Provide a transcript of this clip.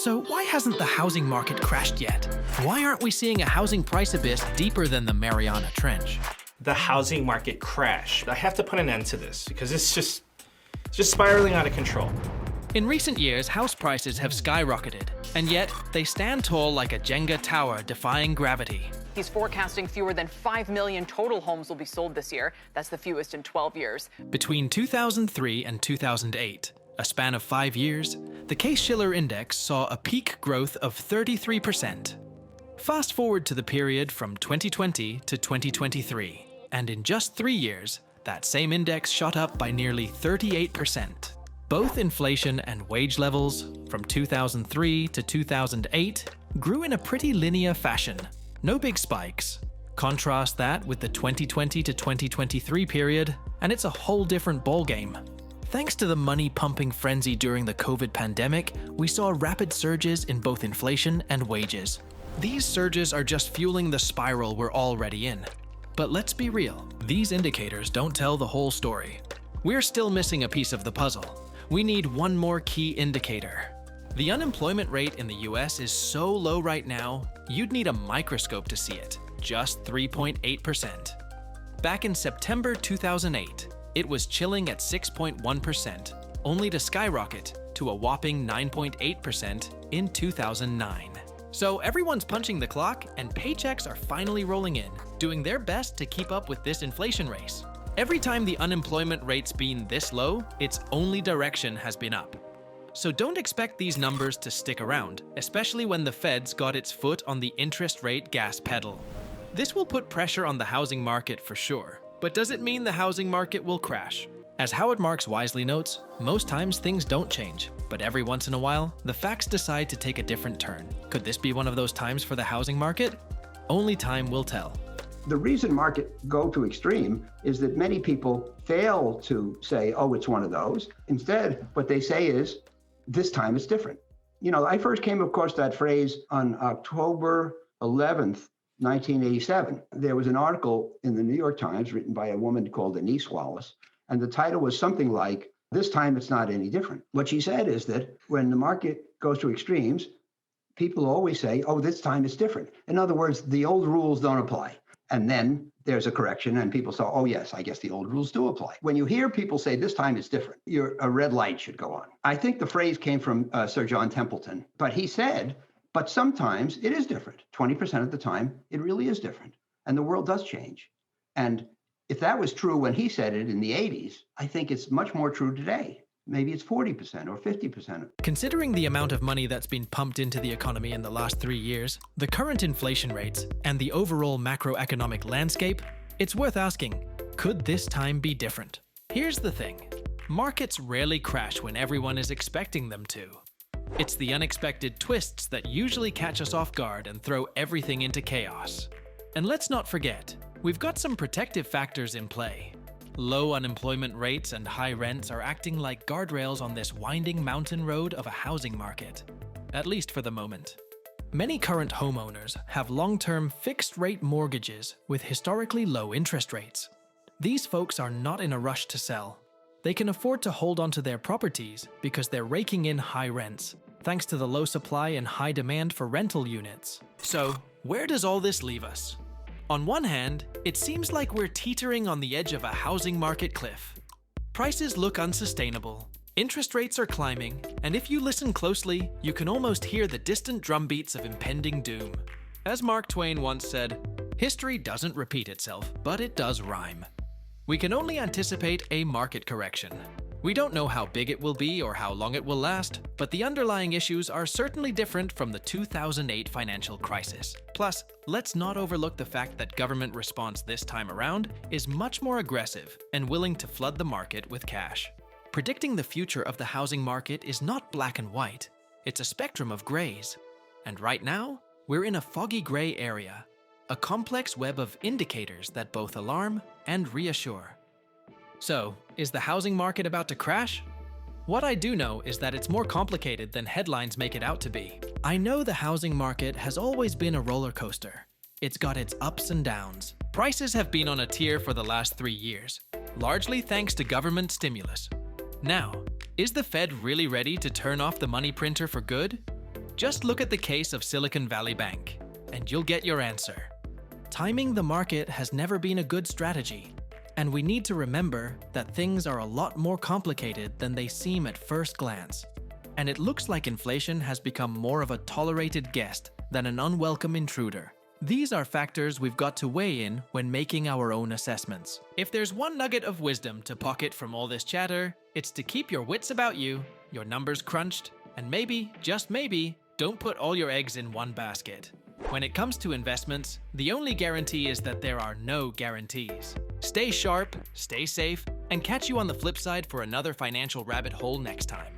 So why hasn't the housing market crashed yet? Why aren't we seeing a housing price abyss deeper than the Mariana Trench? The housing market crash. I have to put an end to this because it's just spiraling out of control. In recent years, house prices have skyrocketed, and yet they stand tall like a Jenga tower defying gravity. He's forecasting fewer than 5 million total homes will be sold this year. That's the fewest in 12 years. Between 2003 and 2008, a span of 5 years, the Case-Shiller Index saw a peak growth of 33%. Fast forward to the period from 2020 to 2023, and in just 3 years, that same index shot up by nearly 38%. Both inflation and wage levels, from 2003 to 2008, grew in a pretty linear fashion. No big spikes. Contrast that with the 2020 to 2023 period, and it's a whole different ballgame. Thanks to the money-pumping frenzy during the COVID pandemic, we saw rapid surges in both inflation and wages. These surges are just fueling the spiral we're already in. But let's be real, these indicators don't tell the whole story. We're still missing a piece of the puzzle. We need one more key indicator. The unemployment rate in the US is so low right now, you'd need a microscope to see it, just 3.8%. Back in September 2008, it was chilling at 6.1%, only to skyrocket to a whopping 9.8% in 2009. So everyone's punching the clock and paychecks are finally rolling in, doing their best to keep up with this inflation race. Every time the unemployment rate's been this low, its only direction has been up. So don't expect these numbers to stick around, especially when the Fed's got its foot on the interest rate gas pedal. This will put pressure on the housing market for sure, but does it mean the housing market will crash? As Howard Marks wisely notes, most times things don't change, but every once in a while, the facts decide to take a different turn. Could this be one of those times for the housing market? Only time will tell. The reason markets go to extreme is that many people fail to say, oh, it's one of those. Instead, what they say is, this time it's different. You know, I first came across that phrase on October 11th, 1987. There was an article in the New York Times written by a woman called Denise Wallace, and the title was something like, this time it's not any different. What she said is that when the market goes to extremes, people always say, oh, this time it's different. In other words, the old rules don't apply. And then there's a correction and people say, oh yes, I guess the old rules do apply. When you hear people say this time it's different, a red light should go on. I think the phrase came from Sir John Templeton, but he said, but sometimes it is different. 20% of the time, it really is different. And the world does change. And if that was true when he said it in the 80s, I think it's much more true today. Maybe it's 40% or 50%. Considering the amount of money that's been pumped into the economy in the last 3 years, the current inflation rates, and the overall macroeconomic landscape, it's worth asking, could this time be different? Here's the thing. Markets rarely crash when everyone is expecting them to. It's the unexpected twists that usually catch us off guard and throw everything into chaos. And let's not forget, we've got some protective factors in play. Low unemployment rates and high rents are acting like guardrails on this winding mountain road of a housing market, at least for the moment. Many current homeowners have long-term fixed-rate mortgages with historically low interest rates. These folks are not in a rush to sell. They can afford to hold onto their properties because they're raking in high rents, thanks to the low supply and high demand for rental units. So, where does all this leave us? On one hand, it seems like we're teetering on the edge of a housing market cliff. Prices look unsustainable, interest rates are climbing, and if you listen closely, you can almost hear the distant drumbeats of impending doom. As Mark Twain once said, history doesn't repeat itself, but it does rhyme. We can only anticipate a market correction. We don't know how big it will be or how long it will last, but the underlying issues are certainly different from the 2008 financial crisis. Plus, let's not overlook the fact that government response this time around is much more aggressive and willing to flood the market with cash. Predicting the future of the housing market is not black and white, it's a spectrum of grays. And right now, we're in a foggy gray area, a complex web of indicators that both alarm and reassure. So, is the housing market about to crash? What I do know is that it's more complicated than headlines make it out to be. I know the housing market has always been a roller coaster. It's got its ups and downs. Prices have been on a tear for the last 3 years, largely thanks to government stimulus. Now, is the Fed really ready to turn off the money printer for good? Just look at the case of Silicon Valley Bank, and you'll get your answer. Timing the market has never been a good strategy, and we need to remember that things are a lot more complicated than they seem at first glance. And it looks like inflation has become more of a tolerated guest than an unwelcome intruder. These are factors we've got to weigh in when making our own assessments. If there's one nugget of wisdom to pocket from all this chatter, it's to keep your wits about you, your numbers crunched, and maybe, just maybe, don't put all your eggs in one basket. When it comes to investments, the only guarantee is that there are no guarantees. Stay sharp, stay safe, and catch you on the flip side for another financial rabbit hole next time.